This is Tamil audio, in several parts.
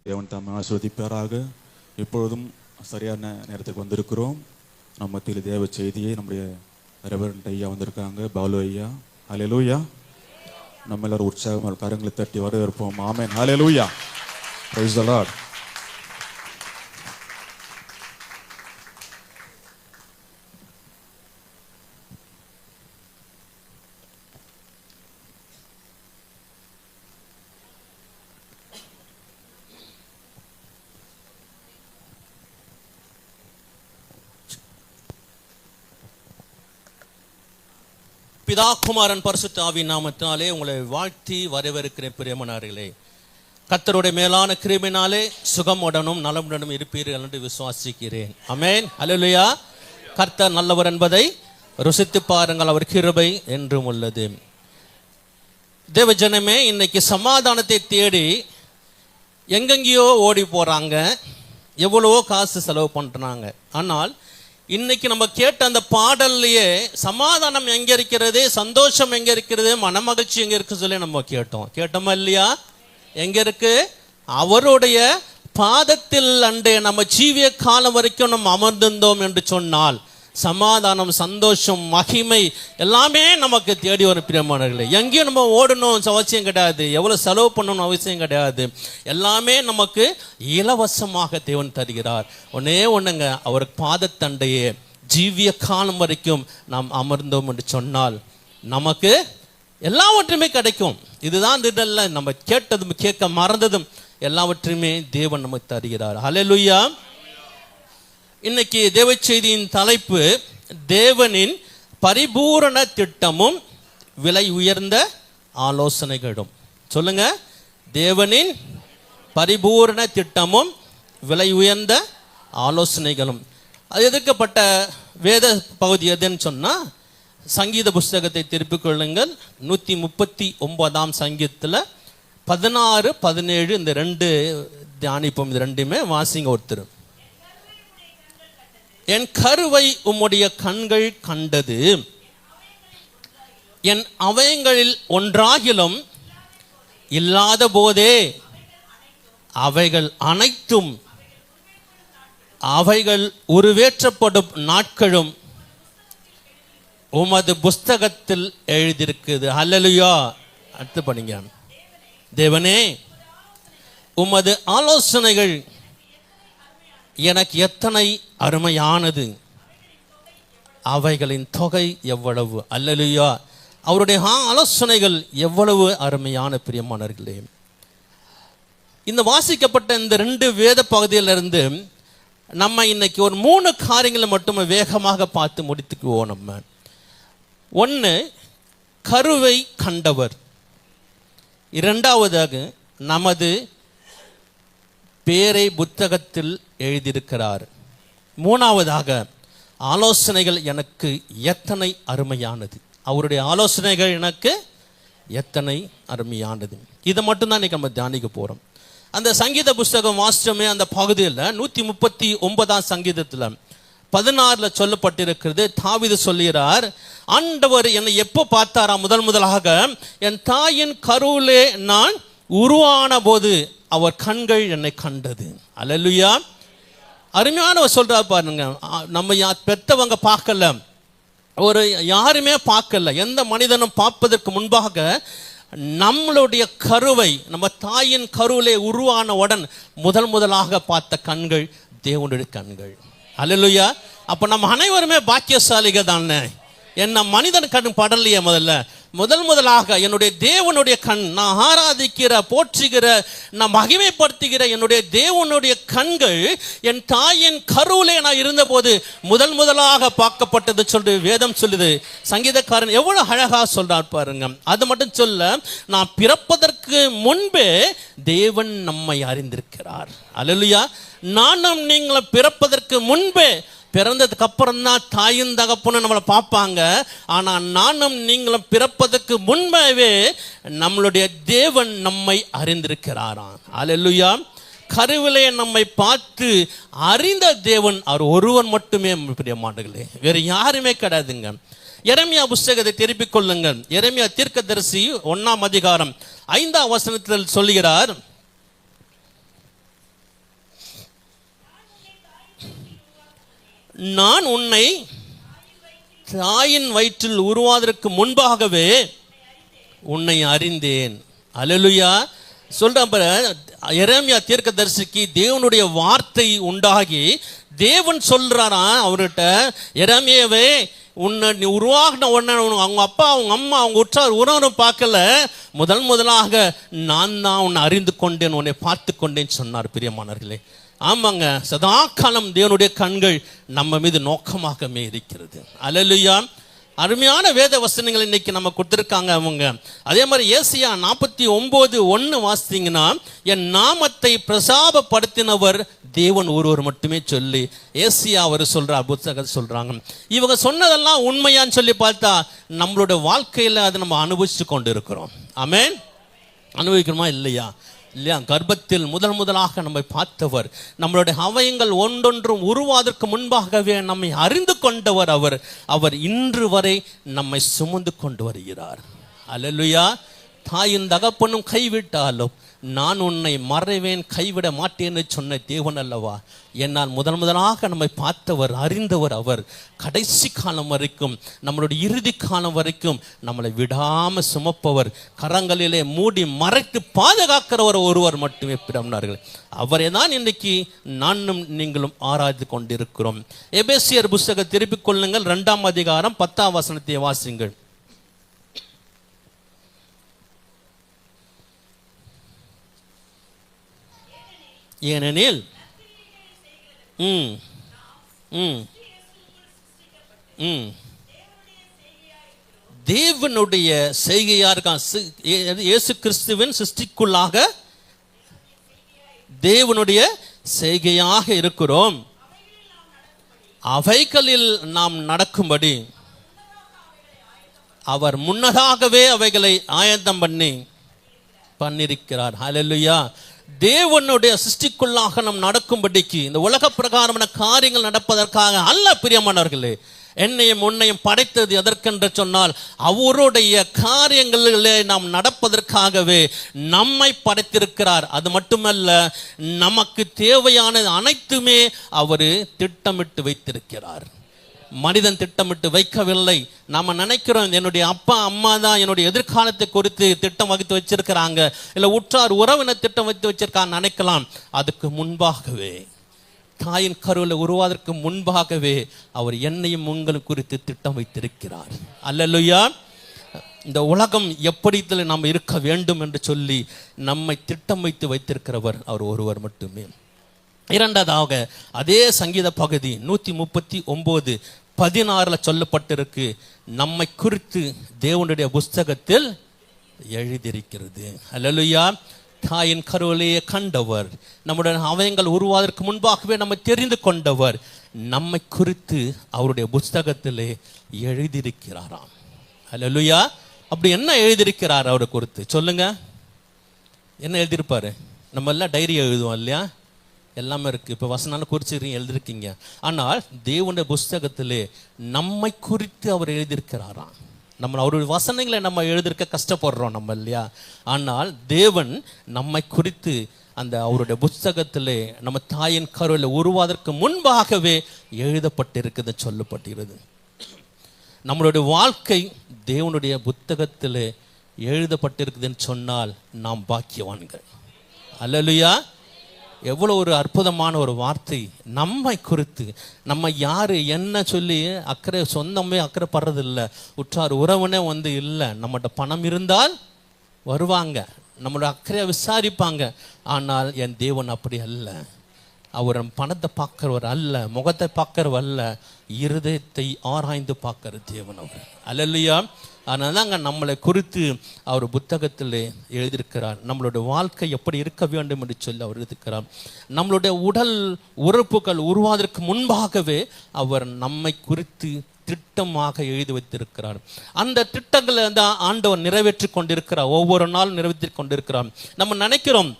தேவன் தாமே ஆசீர்வதிப்பாராக. இப்பொழுதும் சரியான நேரத்துக்கு வந்திருக்கிறோம். நம்ம மத்தியில் தேவ செய்தியை நம்முடைய ரெவரண்ட் ஐயா வந்திருக்காங்க, பாலு ஐயா. ஹல்லேலூயா. நம்ம எல்லாரும் உற்சாகமாக கரங்களை தட்டி வரவேற்போம். Amen. Hallelujah. Praise the Lord. பிதா குமாரன் பரிசுத்த ஆவியின் நாமத்தினாலே உங்களை வாழ்த்தி வரவேற்கிற பிரியமானவர்களே, கர்த்தருடைய மேலான கிருபையினாலே சுகமுடனும் நலமுடனும் இருப்பீர்கள் என்று விசுவாசிக்கிறேன். ஆமென். ஹல்லேலூயா. கர்த்தர் நல்லவர் என்பதை ருசித்து பாருங்கள், அவர் கிருபை என்றும் உள்ளது. தேவஜனமே, இன்னைக்கு சமாதானத்தை தேடி எங்கெங்கேயோ ஓடி போறாங்க, எவ்வளவோ காசு செலவு பண்றாங்க. ஆனால் இன்னைக்கு நம்ம கேட்ட அந்த பாடல்லையே சமாதானம் எங்க இருக்கிறது, சந்தோஷம் எங்க இருக்கிறது, மனமகிழ்ச்சி எங்க இருக்கு சொல்லி நம்ம கேட்டோமா இல்லையா? எங்க இருக்கு? அவருடைய பாதத்தில் அண்டே நம்ம ஜீவிய காலம் வரைக்கும் நம்ம அமர்ந்திருந்தோம் என்று சொன்னால் சமாதானம், சந்தோஷம், மகிமை எல்லாமே நமக்கு தேடி வரும் பிரியமானவர்களே. எங்கேயும் நம்ம ஓடணும் அவசியம் கிடையாது, எவ்வளவு செலவு பண்ணணும் அவசியம் கிடையாது. எல்லாமே நமக்கு இலவசமாக தேவன் தருகிறார். ஒன்னே ஒண்ணுங்க, அவர் பாதத்தண்டையே ஜீவிய காலம் வரைக்கும் நாம் அமர்ந்தோம் என்று சொன்னால் நமக்கு எல்லாவற்றுமே கிடைக்கும். இதுதான் திடல்ல, நம்ம கேட்டதும் கேட்க மறந்ததும் எல்லாவற்றையுமே தேவன் நமக்கு தருகிறார். ஹல்லேலூயா. இன்னைக்கு தேவ செய்தியின் தலைப்பு தேவனின் பரிபூரண திட்டமும் விலை உயர்ந்த ஆலோசனைகளும். சொல்லுங்க, தேவனின் பரிபூரண திட்டமும் விலை உயர்ந்த ஆலோசனைகளும். அது எதிர்க்கப்பட்ட வேத பகுதி எதுன்னு சொன்னா, சங்கீத புஸ்தகத்தை திருப்பிக் கொள்ளுங்கள். 139 சங்கீதத்தில் 16, 17 இந்த ரெண்டு தியானிப்போம். இது ரெண்டுமே வாசிங்க. ஒருத்தர், என் கருவை உம்முடைய கண்கள் கண்டது, என் அவயங்களில் ஒன்றாகிலும் இல்லாத போதே அவைகள் அனைத்தும் அவைகள் உருவேற்றப்படும் நாட்களும் உமது புஸ்தகத்தில் எழுதியிருக்குது. ஹல்லேலூயா. அடுத்து படிங்க. தேவனே, உமது ஆலோசனைகள் எனக்கு எத்தனை அருமையானது, அவைகளின் தொகை எவ்வளவு. அல்லேலூயா. அவருடைய ஆலோசனைகள் எவ்வளவு அருமையான பிரியமானவர்களே. இந்த வாசிக்கப்பட்ட இந்த ரெண்டு வேத பகுதியிலிருந்து நம்ம இன்னைக்கு ஒரு 3 காரியங்களை மட்டும் வேகமாக பார்த்து முடித்துக்குவோம். நம்ம ஒன்று, கருவை கண்டவர். இரண்டாவதாக, நமது பேரை புத்தகத்தில் எழுதியிருக்கிறார். மூணாவதாக, ஆலோசனைகள் எனக்கு எத்தனை அருமையானது. அவருடைய ஆலோசனைகள் எனக்கு எத்தனை அருமையானது. இதை மட்டும்தான் இன்னைக்கு நம்ம தியானிக்க போறோம். அந்த சங்கீத புஸ்தகம் வாசிச்சோமே, அந்த பகுதியில் 139 சங்கீதத்தில் 16 சொல்லப்பட்டிருக்கிறது. தாவீது சொல்லுகிறார், ஆண்டவர் என்னை எப்போ பார்த்தாரா? முதலாக என் தாயின் கருவிலே நான் உருவான போது அவர் கண்கள் என்னை கண்டது. அல்லேலூயா. அருமையானவர் சொல்றார் பாருங்க, நம்ம பெத்தவங்க பார்க்கல, ஒரு யாருமே பார்க்கல, எந்த மனிதனும் பார்ப்பதற்கு முன்பாக நம்மளுடைய கருவை, நம்ம தாயின் கருவிலே உருவான உடன் முதலாக பார்த்த கண்கள் தேவனுடைய கண்கள். அல்லேலூயா. அப்ப நம்ம அனைவருமே பாக்கியசாலிகள் தானே. என்ன மனிதன் கண் படலையே. முதலாக என்னுடைய தேவனுடைய கண், நான் ஆராதிக்கிற, போற்றுகிற, நான் மகிமைப்படுத்துகிற என்னுடைய தேவனுடைய கண்கள் என் தாயின் கருவிலே நான் இருந்தபோது முதலாக பார்க்கப்பட்டது சொல்லி வேதம் சொல்லுது. சங்கீதக்காரன் எவ்வளவு அழகா சொல்றார் பாருங்க. அது மட்டும் சொல்ல, நான் பிறப்பதற்கு முன்பே தேவன் நம்மை அறிந்திருக்கிறார். அல்லேலூயா. நானும் நீங்களும் பிறப்பதற்கு முன்பே, பிறந்ததுக்கு அப்புறம் தான் தாயும் தகப்பனும் நம்மளை பார்ப்பாங்க. ஆனால் நானும் நீங்களும் பிறப்பதற்கு முன்பாகவே நம்மளுடைய தேவன் நம்மை அறிந்திருக்கிறாராம். அல்லேலூயா. கருவிலே நம்மை பார்த்து அறிந்த தேவன் அவர் ஒருவன் மட்டுமே பிரியமானவர்களே, வேறு யாருமே கிடையாதுங்க. எரேமியா புஸ்தகத்தை திருப்பிக் கொள்ளுங்கள். எரேமியா தீர்க்கதரிசி 1 அதிகாரம் 5 வசனத்தில் சொல்லுகிறார், நான் உன்னை தாயின் வயிற்றில் உருவாவதற்கு முன்பாகவே உன்னை அறிந்தேன். அல்லேலூயா. சொல்ற எரேமியா தீர்க்கதரிசிக்கு தேவனுடைய வார்த்தை உண்டாகி தேவன் சொல்றாரா அவர்கிட்ட, எரேமியாவே உன்னை நீ உருவாகின உடனே அவங்க அப்பா அவங்க அம்மா அவங்க உற்றார் உறவனும் பார்க்கல, முதலாக நான் தான் உன்னை அறிந்து கொண்டேன், உன்னை பார்த்து கொண்டேன்னு சொன்னார். பிரியமானவர்களே, ஆமாங்க, சதா காலம் தேவனுடைய கண்கள் நம்ம மீது நோக்கமாகவே இருக்கிறது. அல்லேலூயா. அருமையான வேத வசனங்கள் இன்னைக்கு நம்ம கொடுத்துருக்காங்க அவங்க. அதே மாதிரி ஏசியா 49:1 வாசித்தீங்கன்னா, என் நாமத்தை பிரசாபப்படுத்தினவர் தேவன் ஒருவர் மட்டுமே சொல்லி ஏசியா அவர் சொல்ற புத்தகத்தை சொல்றாங்க. இவங்க சொன்னதெல்லாம் உண்மையான்னு சொல்லி பார்த்தா நம்மளோட வாழ்க்கையில் அதை நம்ம அனுபவிச்சு கொண்டு இருக்கிறோம். ஆமென். அனுபவிக்கிறோமா இல்லையா? இல்லையா? கர்ப்பத்தில் முதலாக நம்மை பார்த்தவர், நம்மளுடைய அவயங்கள் ஒன்றொன்றும் உருவாவதற்கு முன்பாகவே நம்மை அறிந்து கொண்டவர் அவர் இன்று வரை நம்மை சுமந்து கொண்டு வருகிறார். அல்லேலூயா. தாயின் தகப்பனும் கைவிட்டாலும் நான் உன்னை மறைவேன் கைவிட மாட்டேன் என்று சொன்ன தேவன் அல்லவா. என்னால் முதலாக நம்மை பார்த்தவர் அறிந்தவர் அவர். கடைசி காலம் வரைக்கும் நம்மளுடைய இறுதி காலம் வரைக்கும் நம்மளை விடாமல் சுமப்பவர், கரங்களிலே மூடி மறைத்து பாதுகாக்கிறவர் ஒருவர் மட்டுமே பிறந்தார்கள். அவரை தான் இன்றைக்கு நானும் நீங்களும் ஆராய்ந்து கொண்டிருக்கிறோம். எபேசியர் புஸ்தகம் திருப்பிக் கொள்ளுங்கள், 2ஆம் அதிகாரம் 10ஆம் வசனத்தை வாசிங்கள். ஏனெனில் தேவனுடைய செய்கையா இருக்கான். இயேசு கிறிஸ்துவின் சிருஷ்டிக்குள்ளாக தேவனுடைய செய்கையாக இருக்கிறோம். அவைகளில் நாம் நடக்கும்படி அவர் முன்னதாகவே அவைகளை ஆயத்தம் பண்ணிருக்கிறார். ஹல்லேலூயா. தேவனுடைய சிருஷ்டிக்குள்ளாக நாம் நடக்கும்படிக்கு, இந்த உலக பிரகாரமான காரியங்கள் நடப்பதற்காக அல்ல பிரியமானவர்களே. என்னையும் உன்னையும் படைத்தது எதற்கென்று சொன்னால் அவருடைய காரியங்களிலே நாம் நடப்பதற்காகவே நம்மை படைத்திருக்கிறார். அது மட்டுமல்ல, நமக்கு தேவையான அனைத்துமே அவர் திட்டமிட்டு வைத்திருக்கிறார். மனிதன் திட்டமிட்டு வைக்கவில்லை. நாம நினைக்கிறோம் என்னுடைய அப்பா அம்மா தான் என்னுடைய எதிர்காலத்தை குறித்து திட்டம் வகுத்து வச்சிருக்கிறாங்க, இல்லை உற்றார் உறவினர் திட்டம் வைத்து வச்சிருக்காங்க நினைக்கலாம். அதுக்கு முன்பாகவே, தாயின் கருவில் உருவாவதற்கு முன்பாகவே அவர் என்னையும் உங்கள் குறித்து திட்டம் வைத்திருக்கிறார். அல்லேலூயா. இந்த உலகம் எப்படி நாம் இருக்க வேண்டும் என்று சொல்லி நம்மை திட்டம் வைத்து வைத்திருக்கிறவர் அவர் ஒருவர் மட்டுமே. இரண்டாவதாக அதே சங்கீத பகுதி 139:16 சொல்லப்பட்டிருக்கு, நம்மை குறித்து தேவனுடைய புஸ்தகத்தில் எழுதியிருக்கிறது. அல்லேலூயா. தாயின் கருவிலேயே கண்டவர், நம்முடைய அவயங்கள் உருவாவதற்கு முன்பாகவே நம்மை தெரிந்து கொண்டவர், நம்மை குறித்து அவருடைய புஸ்தகத்திலே எழுதியிருக்கிறாராம். அல்லேலூயா. அப்படி என்ன எழுதியிருக்கிறார் அவரை குறித்து சொல்லுங்க? என்ன எழுதியிருப்பாரு? நம்ம எல்லாம் டைரி எழுதுவோம் இல்லையா? எல்லாமே இருக்கு. இப்போ வசனாலும் குறிச்சிருக்கீங்க, எழுதிருக்கீங்க. ஆனால் தேவனுடைய புஸ்தகத்திலே நம்மை குறித்து அவர் எழுதியிருக்கிறாராம். நம்ம அவருடைய வசனங்களை நம்ம எழுதிருக்க கஷ்டப்படுறோம் நம்ம இல்லையா? ஆனால் தேவன் நம்மை குறித்து அந்த அவருடைய புஸ்தகத்திலே நம்ம தாயின் கருவில் உருவாவதற்கு முன்பாகவே எழுதப்பட்டிருக்குது, சொல்லப்பட்டிருக்கிறது. நம்மளுடைய வாழ்க்கை தேவனுடைய புத்தகத்திலே எழுதப்பட்டிருக்குதுன்னு சொன்னால் நாம் பாக்கியவான்கள். அல்லேலூயா. எவ்வளோ ஒரு அற்புதமான ஒரு வார்த்தை. நம்மை குறித்து, நம்ம யாரு என்ன சொல்லி அக்கறை சொந்தமே அக்கறை படுறதில்லை, உற்றார் உறவுனே இல்லை. நம்மகிட்ட பணம் இருந்தால் வருவாங்க, நம்மளோட அக்கறையை விசாரிப்பாங்க. ஆனால் என் தேவன் அப்படி அல்ல. அவர் பணத்தை பார்க்கிறவர் அல்ல, முகத்தை பார்க்கிறவர் அல்ல, இருதயத்தை ஆராய்ந்து பார்க்கிற தேவன் அவர். அல்லேலூயா. அதனால தாங்க நம்மளை குறித்து அவர் புத்தகத்தில் எழுதியிருக்கிறார். நம்மளுடைய வாழ்க்கை எப்படி இருக்க வேண்டும் என்று சொல்லி அவர் எழுதியிருக்கிறார். நம்மளுடைய உடல் உறுப்புகள் உருவாவதற்கு முன்பாகவே அவர் நம்மை குறித்து திட்டமாக எழுதி வைத்திருக்கிறார். அந்த திட்டங்களை தான் ஆண்டவர் நிறைவேற்றி கொண்டிருக்கிறார், ஒவ்வொரு நாளும் நிறைவேற்றி கொண்டிருக்கிறார். நம்ம நினைக்கிறோம்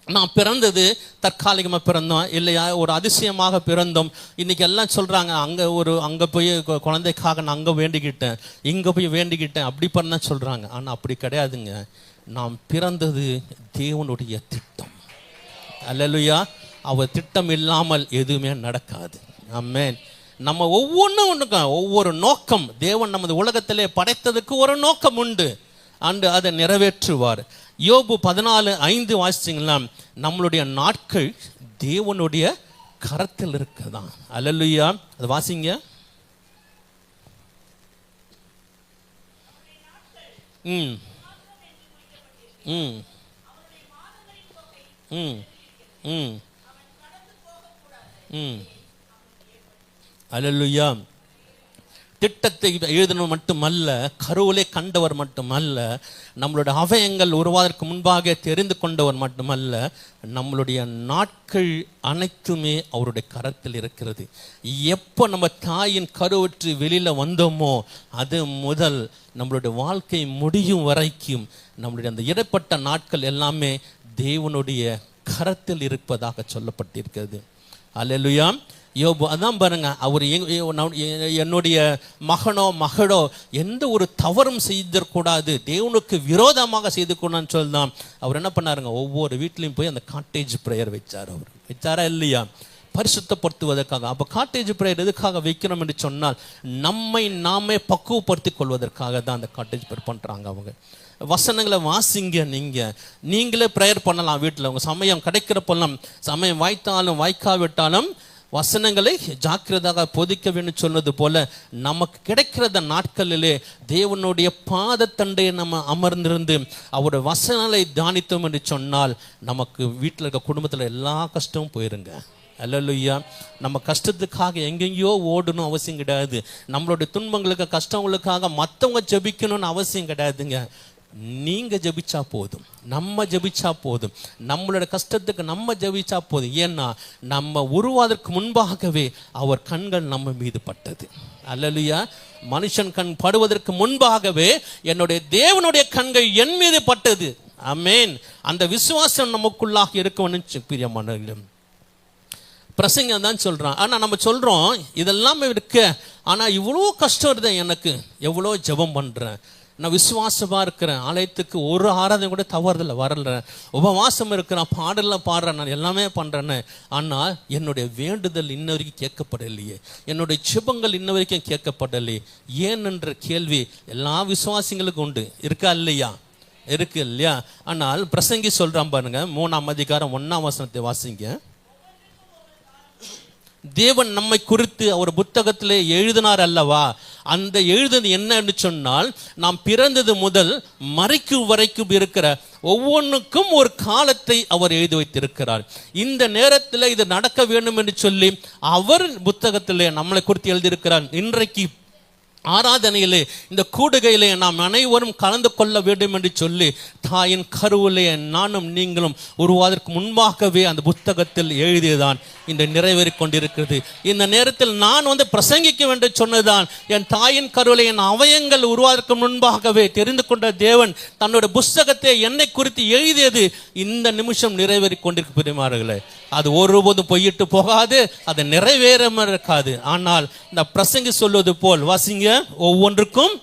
நான் பிறந்தது தற்காலிகமாக பிறந்தோம் இல்லையா, ஒரு அதிசயமாக பிறந்தோம். இன்னைக்கு எல்லாம் சொல்கிறாங்க அங்கே போய் குழந்தைக்காக நான் அங்கே வேண்டிக்கிட்டேன், இங்கே போய் வேண்டிக்கிட்டேன், அப்படி பண்ண சொல்கிறாங்க. ஆனால் அப்படி கிடையாதுங்க. நாம் பிறந்தது தேவனுடைய திட்டம். அல்லேலூயா. அவர் திட்டம் இல்லாமல் எதுவுமே நடக்காது. ஆமென். நம்ம ஒவ்வொரு நோக்கம், தேவன் நமது உலகத்திலே படைத்ததுக்கு ஒரு நோக்கம் உண்டு, அன்று அதை நிறைவேற்றுவார். யோபு 14:5 வாசிச்சிங்கன்னா, நம்மளுடைய நாட்கள் தேவனுடைய கரத்தில் இருக்குதான். அல்லேலூயா. அது வாசிங்க. ம் ம் ம் ம் ம் அல்லேலூயா. திட்டத்தை எழுதினவர் மட்டுமல்ல, கருவிலே கண்டவர் மட்டுமல்ல, நம்மளுடைய அவயங்கள் உருவாவதற்கு முன்பாக தெரிந்து கொண்டவர் மட்டுமல்ல, நம்மளுடைய நாட்கள் அனைத்துமே அவருடைய கரத்தில் இருக்கிறது. எப்போ நம்ம தாயின் கருவற்று வெளியில் வந்தோமோ அது முதல் நம்மளுடைய வாழ்க்கை முடியும் வரைக்கும் நம்மளுடைய அந்த இடைப்பட்ட நாட்கள் எல்லாமே தேவனுடைய கரத்தில் இருப்பதாக சொல்லப்பட்டிருக்கிறது. அல்லேலூயா. யோபு அதான் பாருங்க, அவர் என்னுடைய மகனோ மகளோ எந்த ஒரு தவறும் செய்திடக்கூடாது, தேவனுக்கு விரோதமாக செய்து கொண்டான்னு சொல்லலாம். அவர் என்ன பண்ணாருங்க, ஒவ்வொரு வீட்லையும் போய் அந்த காட்டேஜ் ப்ரேயர் வச்சார். அவர் வச்சாரா இல்லையா? பரிசுத்தப்படுத்துவதற்காக. அப்போ காட்டேஜ் ப்ரேயர் எதுக்காக வைக்கணும் என்று சொன்னால், நம்மை நாமே பக்குவப்படுத்திக் கொள்வதற்காக தான் அந்த காட்டேஜ் ப்ரேயர் பண்ணுறாங்க. அவங்க வசனங்களை வாசிங்க. நீங்களே ப்ரேயர் பண்ணலாம் வீட்டில். உங்கள் சமயம் கிடைக்கிறப்பெல்லாம், சமயம் வாய்த்தாலும் வாய்க்காவிட்டாலும் வசனங்களை ஜாக்கிரதாக பொதிக்க வேண்டும் சொன்னது போல, நமக்கு கிடைக்கிறத நாட்களிலே தேவனுடைய பாதத்தண்டையை நம்ம அமர்ந்திருந்து அவருடைய வசனங்களை தியானித்தோம் என்று சொன்னால், நமக்கு வீட்டில் இருக்க குடும்பத்தில் எல்லா கஷ்டமும் போயிருங்க. அல்லேலூயா. நம்ம கஷ்டத்துக்காக எங்கெங்கேயோ ஓடணும் அவசியம் கிடையாது. நம்மளுடைய துன்பங்களுக்கு கஷ்டங்களுக்காக மற்றவங்க ஜெபிக்கணும்னு அவசியம் கிடையாதுங்க. நீங்க ஜெபிச்சா போதும், நம்ம ஜெபிச்சா போதும், நம்மளோட கஷ்டத்துக்கு நம்ம ஜெபிச்சா போதும். ஏன்னா நம்ம உருவாதற்கு முன்பாகவே அவர் கண்கள் நம்ம மீது பட்டது. அல்லேலூயா. மனுஷன் கண் படுவதற்கு முன்பாகவே என்னுடைய தேவனுடைய கண்கள் என் மீது பட்டது. ஆமென். அந்த விசுவாசம் நமக்குள்ளாக இருக்கணும். பிரியமானவர்களே, பிரசங்கம் தான் சொல்றான். ஆனா நம்ம சொல்றோம் இதெல்லாம் இருக்கு, ஆனா இவ்வளோ கஷ்டம் இருந்தேன், எனக்கு எவ்வளோ ஜெபம் பண்றேன், நான் விசுவாசமா இருக்கிறேன், ஆலயத்துக்கு ஒரு ஆராதனை கூட தவறுதல வரல, உபவாசம் இருக்கிறேன், பாடலாம் பாடுறேன், நான் எல்லாமே பண்றேன்னு, ஆனால் என்னுடைய வேண்டுதல் இன்ன வரைக்கும் கேட்கப்படலையே, என்னுடைய ஜெபங்கள் இன்ன வரைக்கும் கேட்கப்படலையே, ஏன் என்ற கேள்வி எல்லா விசுவாசிகளுக்கும் உண்டு. இருக்கா இல்லையா? இருக்கு இல்லையா? ஆனால் பிரசங்கி சொல்றான் பாருங்க, 3:1 வாசிங்க. தேவன் நம்மை குறித்து அவர் புத்தகத்திலே எழுதினார் அல்லவா? அந்த எழுதுது என்னன்னு சொன்னால், நாம் பிறந்தது முதல் மறைக்கும் வரைக்கும் இருக்கிற ஒவ்வொன்றுக்கும் ஒரு காலத்தை அவர் எழுதி வைத்திருக்கிறார். இந்த நேரத்தில் இது நடக்க வேண்டும் என்று சொல்லி அவர் புத்தகத்திலே நம்மளை குறித்து எழுதியிருக்கிறார். இன்றைக்கு ஆராதனையிலே, இந்த கூடுகையிலே நாம் அனைவரும் கலந்து கொள்ள வேண்டும் என்று சொல்லி தாயின் கருவிலே நானும் நீங்களும் உருவாவதற்கு முன்பாகவே அந்த புத்தகத்தில் எழுதியதான் இந்த நிறைவேறி கொண்டிருக்கிறது. இந்த நேரத்தில் நான் பிரசங்கிக்க வேண்டும் சொன்னதுதான், என் தாயின் கருவிலே என் அவயங்கள் உருவாவதற்கு முன்பாகவே தெரிந்து கொண்ட தேவன் தன்னுடைய புத்தகத்தை என்னை குறித்து எழுதியது இந்த நிமிஷம் நிறைவேறி கொண்டிருக்கு. பெருமாறுகளே, அது ஒருபோதும் பொய்யிட்டு போகாது, அது நிறைவேறாம இருக்காது. ஆனால் இந்த பிரசங்கி சொல்வது போல் வாசிங்க, ஒவ்வொன்றுக்கும்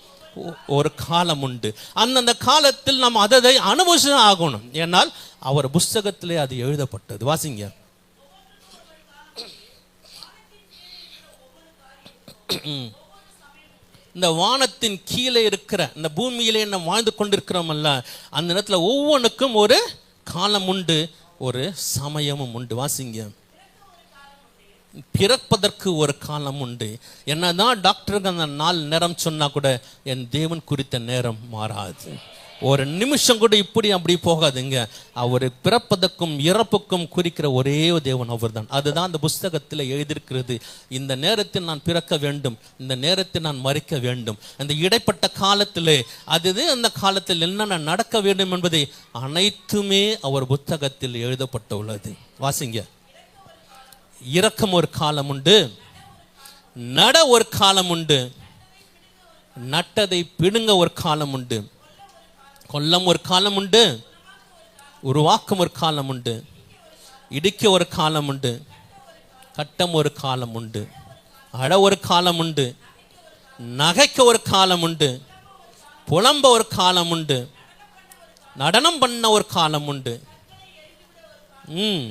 ஒரு காலம் உண்டு. அந்தந்த காலத்தில் நாம் அதை அனுபவிச்சு ஆகணும். ஏனால் அவர் புஸ்தகத்திலே அது எழுதப்பட்டது. வாசிங்க. இந்த வானத்தின் கீழே இருக்கிற இந்த பூமியிலே நம்ம வாழ்ந்து கொண்டிருக்கிறோமல்ல, அந்த நேரத்தில் ஒவ்வொன்றுக்கும் ஒரு காலம் உண்டு, ஒரு சமயமும் உண்டு. வாசிங்க. பிறப்பதற்கு ஒரு காலம் உண்டு. என்னதான் டாக்டருக்கு அந்த நாள் நேரம் சொன்னா கூட என் தேவன் குறித்த நேரம் மாறாது. ஒரு நிமிஷம் கூட இப்படி அப்படி போகாதுங்க. அவர் பிறப்பதற்கும் இறப்புக்கும் குறிக்கிற ஒரே தேவன் அவர் தான். அதுதான் அந்த புஸ்தகத்தில் எழுதியிருக்கிறது. இந்த நேரத்தில் நான் பிறக்க வேண்டும், இந்த நேரத்தில் நான் மரிக்க வேண்டும், அந்த இடைப்பட்ட காலத்திலே அது அந்த காலத்தில் என்னென்ன நடக்க வேண்டும் என்பதை அனைத்துமே அவர் புத்தகத்தில் எழுதப்பட்டுள்ளது. வாசிங்க. இறக்கம் ஒரு காலம் உண்டு, நட ஒரு காலம் உண்டு, நட்டதை பிடுங்க ஒரு காலம் உண்டு, கொல்லம் ஒரு காலம் உண்டு, உருவாக்கம் ஒரு காலம் உண்டு, இடிக்க ஒரு காலம் உண்டு, கட்டம் ஒரு காலம் உண்டு, அழ ஒரு காலம் உண்டு, நகைக்க ஒரு காலம் உண்டு, புலம்ப ஒரு காலம் உண்டு, நடனம் பண்ண ஒரு காலம் உண்டு. ம்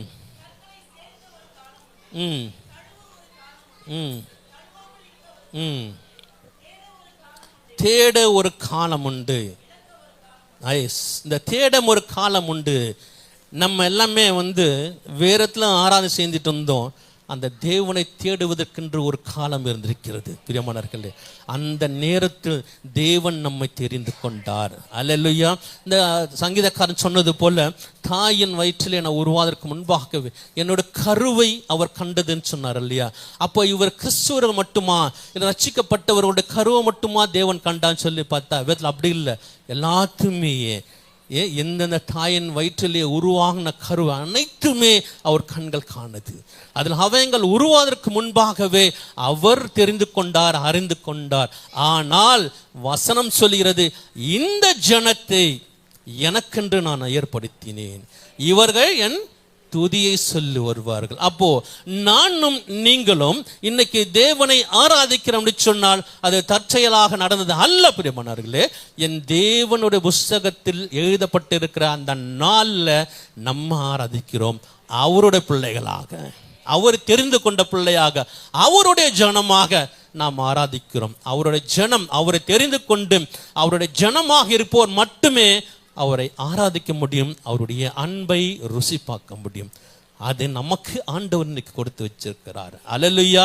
ம் ம் தேட ஒரு காலம் உண்டு. இந்த தேடம் ஒரு காலம் உண்டு. நம்ம எல்லாமே வேறத்துல ஆராதனை செஞ்சுட்டு இருந்தோம். அந்த தேவனை தேடுவதற்கென்று ஒரு காலம் இருந்திருக்கிறது பிரியமானவர்களே. அந்த நேரத்தில் தேவன் நம்மை தெரிந்து கொண்டார். அல்லேலூயா. இந்த சங்கீதக்காரன் சொன்னது போல, தாயின் வயிற்றிலே நான் உருவாவதற்கு முன்பாகவே என்னோட கருவை அவர் கண்டதுன்னு சொன்னார் இல்லையா. அப்போ இவர் கிறிஸ்துவர்கள் மட்டுமா, ரட்சிக்கப்பட்டவர்களுடைய கருவை மட்டுமா தேவன் கண்டான்னு சொல்லி பார்த்தா வேதத்தில் அப்படி இல்லை. எல்லாத்துமே எந்தெந்த தாயின் வயிற்றிலே உருவாகின கரு அனைத்துமே அவர் கண்கள் காணுது. அதில் அவைகள் உருவாவதற்கு முன்பாகவே அவர் தெரிந்து கொண்டார், அறிந்து கொண்டார். ஆனால் வசனம் சொல்கிறது, இந்த ஜனத்தை எனக்கென்று நான் ஏற்படுத்தினேன், இவர்கள் என் துதியை சொல்லி வருவார்கள். அப்போ நானும் நீங்களும் இன்னைக்கு தேவனை ஆராதிக்கிறோம் சொன்னால் அது தற்செயலாக நடந்தது அல்ல பிரியமானவர்களே. என் தேவனுடைய புஸ்தகத்தில் எழுதப்பட்டிருக்கிற அந்த நாள்ல நம்ம ஆராதிக்கிறோம். அவருடைய பிள்ளைகளாக, அவர் தெரிந்து கொண்ட பிள்ளையாக, அவருடைய ஜனமாக நாம் ஆராதிக்கிறோம். அவருடைய ஜனம், அவரை தெரிந்து கொண்டு அவருடைய ஜனமாக இருப்போர் மட்டுமே அவரை ஆராதிக்க முடியும். அவருடைய அன்பை ருசி பார்க்க முடியும். அதை நமக்கு ஆண்டவர் இன்னைக்கு கொடுத்து வச்சிருக்கிறார். அல்லேலூயா.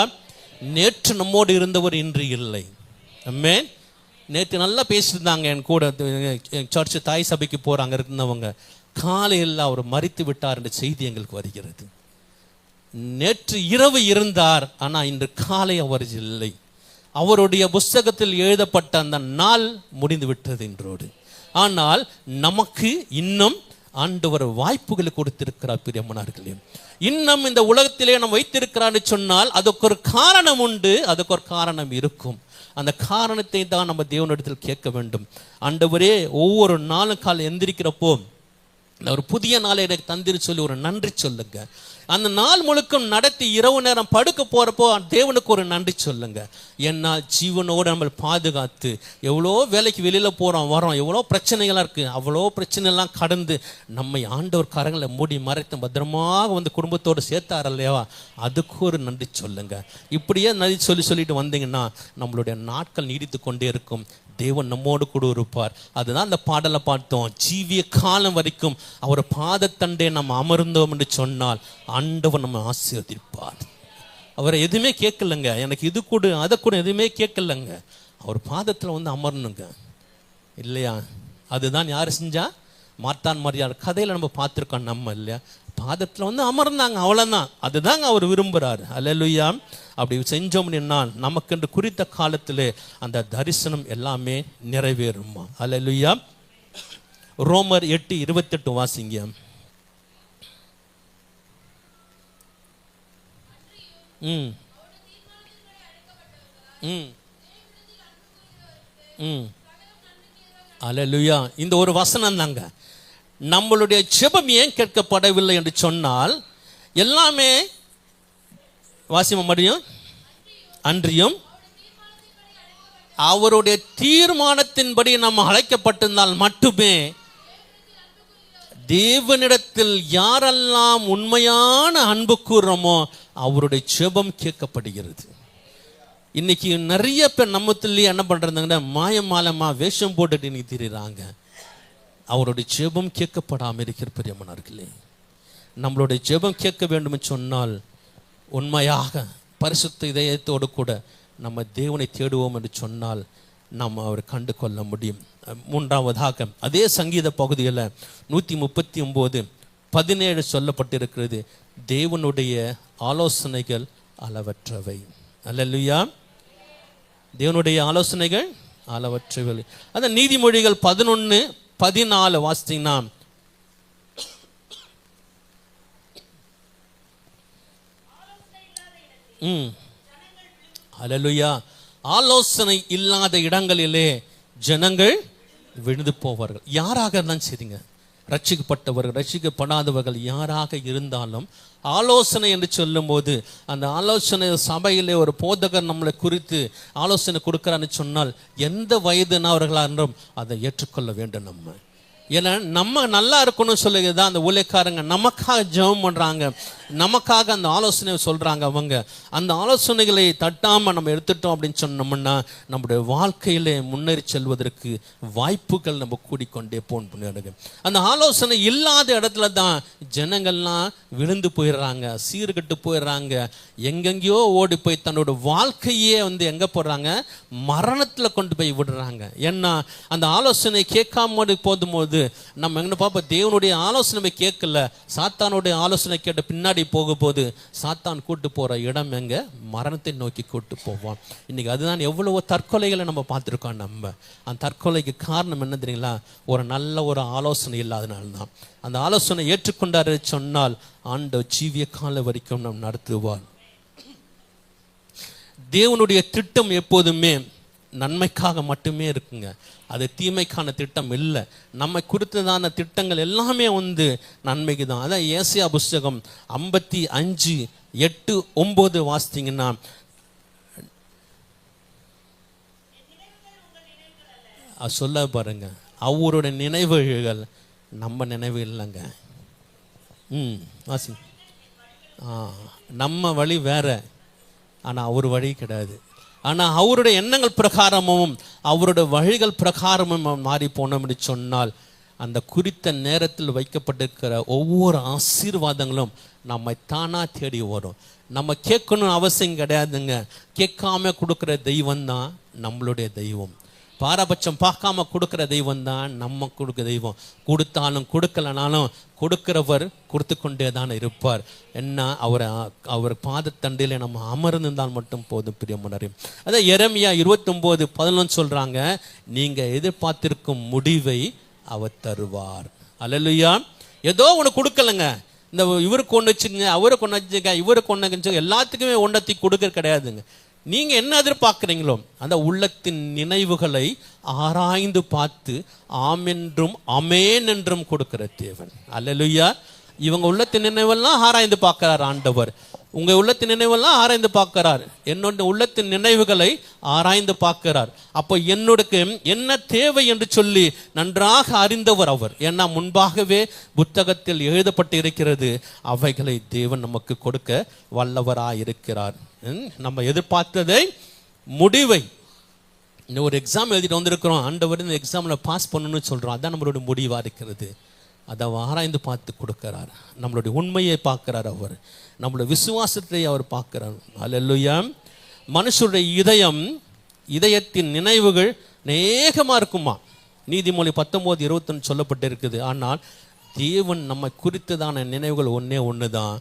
நேற்று நம்மோடு இருந்தவர் இன்று இல்லை. ஆமென். நேற்று நல்லா பேசியிருந்தாங்க என் கூட. சர்ச்சு தாய் சபைக்கு போறாங்க இருந்தவங்க, காலையில் அவர் மரித்து விட்டார் என்ற செய்தி எங்களுக்கு வருகிறது. நேற்று இரவு இருந்தார், ஆனால் இன்று காலை அவர் இல்லை. அவருடைய புஸ்தகத்தில் எழுதப்பட்ட அந்த நாள் முடிந்து விட்டது இன்றோடு. ஆனால் நமக்கு இன்னும் ஆண்டவர் வாய்ப்புகளை கொடுத்திருக்கிறார் பிரியமானவர்களே. இன்னும் இந்த உலகத்திலே நம்ம வைத்திருக்கிறான்னு சொன்னால் அதுக்கு ஒரு காரணம் உண்டு, அதுக்கு ஒரு காரணம் இருக்கும். அந்த காரணத்தை தான் நம்ம தேவனிடத்தில் கேட்க வேண்டும். ஆண்டவரே, ஒவ்வொரு நாளும் காலை எந்திரிக்கிறப்போ ஒரு புதிய நாளை எனக்கு தந்திரு சொல்லி ஒரு நன்றி சொல்லுங்க. அந்த நாள் முழுக்கம் நடத்தி இரவு நேரம் படுக்க போறப்போ தேவனுக்கு ஒரு நன்றி சொல்லுங்க. ஏன்னா ஜீவனோடு நம்ம பாதுகாத்து, எவ்வளோ வேலைக்கு வெளியில போறோம் வரோம், எவ்வளோ பிரச்சனைகளாக இருக்கு, அவ்வளோ பிரச்சனை எல்லாம் கடந்து நம்மை ஆண்டவர் கரங்களை மூடி மறைத்து பத்திரமாக குடும்பத்தோடு சேர்த்தார் இல்லையா, அதுக்கு ஒரு நன்றி சொல்லுங்க. இப்படியே நன்றி சொல்லிட்டு வந்தீங்கன்னா நம்மளுடைய நாட்கள் நீடித்து கொண்டே இருக்கும். தேவன் நம்மோடு கூட இருப்பார். அதுதான் அந்த பாடலை பார்த்தோம். ஜீவிய காலம் வரைக்கும் அவர் பாதத்தண்டே நம்ம அமர்ந்தோம் என்று சொன்னால் ஆண்டவர் நம்ம ஆசீர்வதிப்பார். அவரை எதுவுமே கேட்கலங்க, எனக்கு இது கூட அதை கூட எதுவுமே கேட்கலங்க, அவர் பாதத்தில் அமரணுங்க இல்லையா. அதுதான் யார் செஞ்சா? மார்த்தான் மரியாள் கதையில் நம்ம பார்த்துருக்கோம் நம்ம இல்லையா. பாதத்தில் அமர்ந்தாங்க, அவ்வளோதான். அதுதாங்க அவர் விரும்புகிறார். அல்லேலூயா. அப்படி செஞ்சோம்னா நமக்கு குறித்த காலத்தில் அந்த தரிசனம் எல்லாமே நிறைவேறுமா. அல்லேலூயா. ரோமர் 8:28 வாசிங்க. அல்லேலூயா. இந்த ஒரு வசனம் தாங்க. நம்மளுடைய ஜெபம் ஏன் கேட்கப்படவில்லை என்று சொன்னால், எல்லாமே வாசிம முடியும், அன்றியும் அவருடைய தீர்மானத்தின்படி நம்ம அழைக்கப்பட்டிருந்தால் மட்டுமே தேவனிடத்தில் யாரெல்லாம் உண்மையான அன்பு கூறுறோமோ அவருடைய ஜெபம் கேட்கப்படுகிறது. இன்னைக்கு நிறைய பேர் நம்மத்திலேயே என்ன பண்றாங்கன்னா, மாயமாலமா வேஷம் போட்டுட்டு இன்னைக்கு திரிறாங்க. அவருடைய ஜெபம் கேட்கப்படாமல் இருக்கிற பிரியமானவர்களே, நம்மளுடைய ஜெபம் கேட்க வேண்டும் சொன்னால் உண்மையாக பரிசுத்த இதயத்தோடு கூட நம்ம தேவனை தேடுவோம் என்று சொன்னால் நாம் அவரை கண்டு கொள்ள முடியும். மூன்றாவதாக அதே சங்கீத பகுதியில் 139:17 சொல்லப்பட்டிருக்கிறது, தேவனுடைய ஆலோசனைகள் அளவற்றவை. அல்லேலூயா. தேவனுடைய ஆலோசனைகள் அளவற்றவை. அந்த நீதிமொழிகள் 11:14 வாசித்தீங்கன்னா, அல்லேலூயா, ஆலோசனை இல்லாத இடங்களிலே ஜனங்கள் விழுந்து போவார்கள். யாராக இருந்தாலும் சரிங்க, ரட்சிக்கப்பட்டவர்கள் ரட்சிக்கப்படாதவர்கள் யாராக இருந்தாலும் ஆலோசனை என்று சொல்லும் போது, அந்த ஆலோசனை சபையிலே ஒரு போதகர் நம்மளை குறித்து ஆலோசனை கொடுக்கிறான்னு சொன்னால் எந்த வயதுனவர்களாக இருந்தும் அதை ஏற்றுக்கொள்ள வேண்டும். நம்ம ஏன்னா நம்ம நல்லா இருக்கணும்னு சொல்லுதான் அந்த ஊழியக்காரங்க நமக்காக ஜெபம் பண்றாங்க. நமக்காக அந்த ஆலோசனை சொல்கிறாங்க அவங்க. அந்த ஆலோசனைகளை தட்டாமல் நம்ம எடுத்துட்டோம் அப்படின்னு சொன்னோம்னா நம்முடைய வாழ்க்கையிலே முன்னேறி செல்வதற்கு வாய்ப்புகள் நம்ம கூடிக்கொண்டே போகணும். அந்த ஆலோசனை இல்லாத இடத்துல தான் ஜனங்கள்லாம் விழுந்து போயிடுறாங்க, சீர்கட்டு போயிடுறாங்க, எங்கெங்கேயோ ஓடி போய் தன்னோட வாழ்க்கையே எங்கே போடுறாங்க, மரணத்தில் கொண்டு போய் விடுறாங்க. ஏன்னா அந்த ஆலோசனை கேட்காம போதும்போது நம்ம எங்கே பார்ப்போம், தேவனுடைய ஆலோசனை கேட்கல, சாத்தானுடைய ஆலோசனை கேட்ட பின்னாடி போகும்போது சாத்தான் கூட்டு போகிற இடம் எங்கே, மரணத்தை நோக்கி கூட்டு போவான். இன்னைக்கு அதுதான் எவ்வளவோ தற்கொலைகளை நம்ம பார்த்துருக்கோம். நம்ம அந்த தற்கொலைக்கு காரணம் என்ன தெரியுங்களா, ஒரு நல்ல ஒரு ஆலோசனை இல்லாதனால தான். அந்த ஆலோசனை ஏற்றுக்கொண்டாரு சொன்னால் ஆண்டவர் ஜீவிய கால வரைக்கும் நாம் நடத்துவார். தேவனுடைய திட்டம் எப்போதுமே நன்மைக்காக மட்டுமே இருக்குங்க, அது தீமைக்கான திட்டம் இல்லை. நம்ம கொடுத்ததான திட்டங்கள் எல்லாமே நன்மைக்கு தான். அதான் ஏசாயா புஸ்தகம் 55:8-9 வாசித்தீங்கன்னா, சொல்ல பாருங்க, அவருடைய நினைவுகள் நம்ம நினைவு இல்லைங்க. வாசி, நம்ம வழி வேற, ஆனால் அவர் வழி கிடையாது. ஆனால் அவருடைய எண்ணங்கள் பிரகாரமும் அவருடைய வழிகள் பிரகாரமும் மாறி போனோம்னு சொன்னால் அந்த குறித்த நேரத்தில் வைக்கப்பட்டிருக்கிற ஒவ்வொரு ஆசீர்வாதங்களும் நம்மை தானாக தேடி வரும். நம்ம கேட்கணும்னு அவசியம் கிடையாதுங்க. கேட்காம கொடுக்குற தெய்வம் தான் நம்மளுடைய தெய்வம். பாரபட்சம் பார்க்காம கொடுக்குற தெய்வம் தான் நம்ம கொடுக்க தெய்வம். கொடுத்தாலும் கொடுக்கலனாலும் கொடுக்கிறவர் கொடுத்து கொண்டே தான் இருப்பார். என்ன, அவர் பாதத்தண்டில் நம்ம அமர்ந்திருந்தால் மட்டும் போதும் பிரியமானவரே. அதான் எரேமியா 29:11 சொல்றாங்க, நீங்க எதிர்பார்த்திருக்கும் முடிவை அவர் தருவார். அல்லேலூயா. ஏதோ ஒன்று கொடுக்கலங்க, இந்த இவருக்கு ஒன்று வச்சுங்க, அவருக்கு ஒன்று வச்சுக்க, இவருக்கு ஒன்று வச்சுக்க, எல்லாத்துக்குமே ஒன்றத்தி கொடுக்க கிடையாதுங்க. நீங்க என்ன எதிர்பார்க்குறீங்களோ அந்த உள்ளத்தின் நினைவுகளை ஆராய்ந்து பார்த்து ஆமென்றும் அமேன் என்றும் கொடுக்கிற தேவன். அல்லேலூயா. இவங்க உள்ளத்தின் நினைவெல்லாம் ஆராய்ந்து பார்க்கிறார் ஆண்டவர். உங்க உள்ளத்தின் நினைவெல்லாம் ஆராய்ந்து பார்க்கிறார். என்னோட உள்ளத்தின் நினைவுகளை ஆராய்ந்து பார்க்கிறார். அப்போ என்னோட என்ன தேவை என்று சொல்லி நன்றாக அறிந்தவர் அவர். ஏன்னா முன்பாகவே புத்தகத்தில் எழுதப்பட்டு இருக்கிறது, அவைகளை தேவன் நமக்கு கொடுக்க வல்லவராய் இருக்கிறார். நம்ம எதிர்பார்த்ததை முடிவை, இன்னும் ஒரு எக்ஸாம் எழுதிட்டு வந்திருக்கிறோம், ஆண்டவர் இந்த எக்ஸாமில் பாஸ் பண்ணணும்னு சொல்கிறோம், அதான் நம்மளுடைய முடிவாக இருக்கிறது. அதை ஆராய்ந்து பார்த்து கொடுக்கிறார். நம்மளுடைய உண்மையை பார்க்கிறார் அவர், நம்மளுடைய விசுவாசத்தை அவர் பார்க்கிறார். அல்லேலூயா. மனுஷருடைய இதயத்தின் நினைவுகள் நேகமாக இருக்குமா, நீதிமொழி 19:21 சொல்லப்பட்டு இருக்குது. ஆனால் தேவன் நம்மை குறித்ததான நினைவுகள் ஒன்று தான்,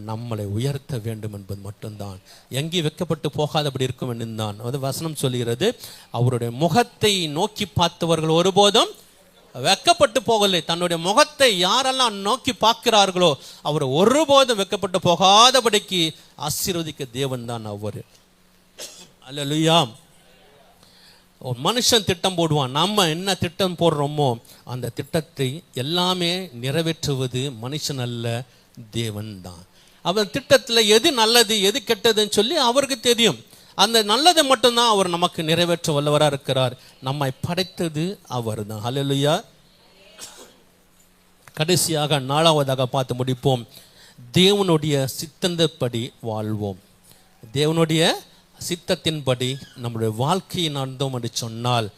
நம்மளை உயர்த்த வேண்டும் என்பது மட்டும்தான். எங்கே வெக்கப்பட்டு போகாதபடி இருக்கும் என்றுதான் அது வசனம் சொல்கிறது. அவருடைய முகத்தை நோக்கி பார்த்தவர்கள் ஒருபோதும் வெக்கப்பட்டு போகலை. தன்னுடைய முகத்தை யாரெல்லாம் நோக்கி பார்க்கிறார்களோ அவர் ஒருபோதும் வெக்கப்பட்டு போகாதபடிக்கு ஆசீர்வதிக்க தேவன் தான் அவர். அல்லேலூயா. ஒரு மனுஷன் திட்டம் போடுவான், நம்ம என்ன திட்டம் போடுறோமோ அந்த திட்டத்தை எல்லாமே நிறைவேற்றுவது மனுஷன் அல்ல, தேவன் தான். அவன் திட்டத்தில் எது நல்லது எது கெட்டதுன்னு சொல்லி அவருக்கு தெரியும். அந்த நல்லதை மட்டும்தான் அவர் நமக்கு நிறைவேற்ற வல்லவராக இருக்கிறார். நம்மை படைத்தது அவர் தான். அல்லேலூயா. கடைசியாக 4வதாக பார்த்து முடிப்போம். தேவனுடைய சித்தத்தின்படி வாழ்வோம். தேவனுடைய சித்தத்தின்படி நம்முடைய வாழ்க்கையை நடந்தோம் என்று சொன்னால்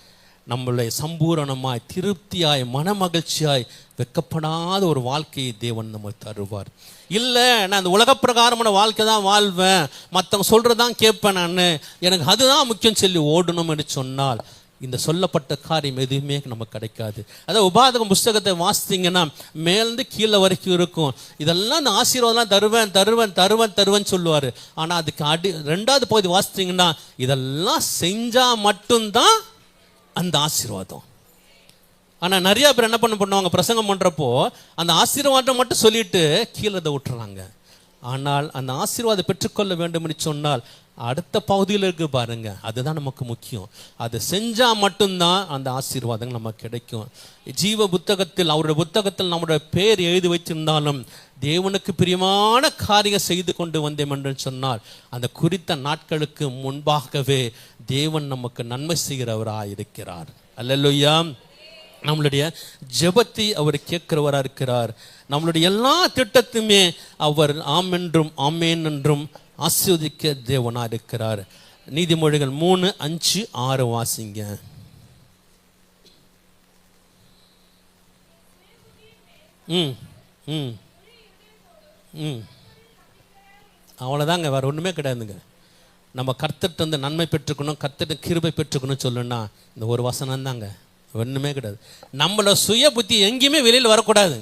நம்மளை சம்பூரணமாய் திருப்தியாய் மனமகிழ்ச்சியாய் வெக்கப்படாத ஒரு வாழ்க்கையை தேவன் நம்ம தருவார். இல்லை, நான் அந்த உலக பிரகாரமான வாழ்க்கை தான் வாழ்வேன், மற்றவங்க சொல்கிறதான் கேட்பேன், நான் எனக்கு அதுதான் முக்கியம் சொல்லி ஓடணும் என்று சொன்னால் இந்த சொல்லப்பட்ட காரியம் எதுவுமே நமக்கு கிடைக்காது. அதாவது உபாகமம் புஸ்தகத்தை வாசித்தீங்கன்னா மேலேருந்து கீழே வரைக்கும் இருக்கும். இதெல்லாம் அந்த ஆசீர்வாதம்லாம் தருவேன் தருவேன் தருவேன் தருவேன் சொல்லுவார். ஆனால் அதுக்கு 2வது பகுதி வாசித்தீங்கன்னா இதெல்லாம் செஞ்சால் மட்டும்தான் அந்த ஆசீர்வாதம். ஆனால் நிறைய பேர் என்ன பண்ணுவாங்க, பிரசங்கம் பண்ணுறப்போ அந்த ஆசீர்வாதம் மட்டும் சொல்லிட்டு கீழே விட்டுறாங்க. ஆனால் அந்த ஆசீர்வாதம் பெற்றுக்கொள்ள வேண்டும் என்று சொன்னால் அடுத்த பகுதியில் இருக்கு பாருங்க, அதுதான் நமக்கு முக்கியம். அதை செஞ்சால் மட்டும்தான் அந்த ஆசீர்வாதங்கள் நமக்கு கிடைக்கும். ஜீவ புத்தகத்தில் அவருடைய புத்தகத்தில் நம்முடைய பேர் எழுதி வைத்திருந்தாலும் தேவனுக்கு பிரியமான காரியம் செய்து கொண்டு வந்தேன் என்று சொன்னால் அந்த குறித்த நாட்களுக்கு முன்பாகவே தேவன் நமக்கு நன்மை செய்கிறவராக இருக்கிறார். அல்லேலூயா. நம்மளுடைய ஜெபத்தை அவர் கேட்கிறவராக இருக்கிறார். நம்மளுடைய எல்லா திட்டத்தையுமே அவர் ஆம் என்றும் ஆமேன் என்றும் ஆசீர்வதிக்க தேவனாக இருக்கிறார். நீதிமொழிகள் 3:5-6 வாசிங்க. ம் ம் ம் அவ்வளோதாங்க, வேறு ஒன்றுமே கிடையாதுங்க. நம்ம கர்த்தர்கிட்ட வந்து நன்மை பெற்றுக்கணும், கர்த்தர்கிட்ட கிருபை பெற்றுக்கணும் சொல்லணும்னா இந்த ஒரு வசனம் தாங்க, ஒன்றுமே கிடையாது. நம்மளோட சுய புத்தி எங்கேயுமே வெளியில் வரக்கூடாது.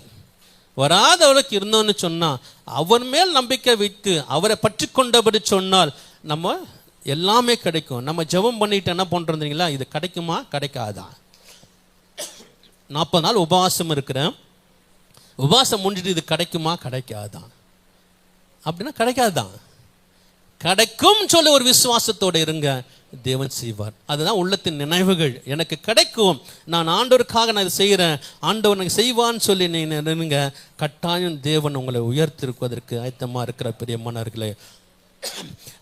வராதவளுக்கு இருந்தோன்னு சொன்னால் அவர் மேல் நம்பிக்கை வைத்து அவரை பற்றி கொண்டபடி சொன்னால் நம்ம எல்லாமே கிடைக்கும். நம்ம ஜெபம் பண்ணிட்டு என்ன பண்ணுறீங்களா, இது கிடைக்குமா கிடைக்காதா? 40 நாள் உபவாசம் இருக்கிறேன், உபவாசம் முடிஞ்சிட்டு இது கிடைக்குமா கிடைக்காதான் அப்படின்னா கிடைக்காதுதான். கிடைக்கும் சொல்லி ஒரு விசுவாசத்தோடு இருங்க, தேவன் செய்வார். அதுதான் உள்ளத்தின் நினைவுகள். எனக்கு கிடைக்கும், நான் ஆண்டவருக்காக நான் இதை செய்கிறேன், ஆண்டவர் எனக்கு செய்வான்னு சொல்லி நீங்க கட்டாயம் தேவன் உங்களை உயர்த்திருப்பதற்கு ஆயத்தமாக இருக்கிற பிரியமானவர்களே.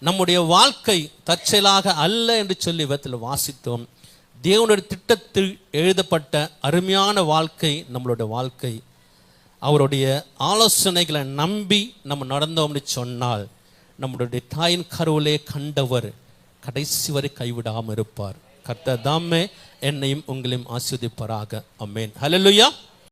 நம்முடைய வாழ்க்கை தற்செயலாக அல்ல என்று சொல்லி விதத்தில் வாசித்தோம். தேவனுடைய திட்டத்தில் எழுதப்பட்ட அருமையான வாழ்க்கை நம்மளுடைய வாழ்க்கை. அவருடைய ஆலோசனைகளை நம்பி நம்ம நடந்தோம்னு சொன்னால் நம்மளுடைய தாயின் கருவிலே கண்டவர் கடைசி வரை கைவிடாமல் இருப்பார். கர்த்தர் தாமே என்னையும் உங்களையும் ஆசீர்வதிப்பாராக. ஆமென். ஹல்லேலூயா.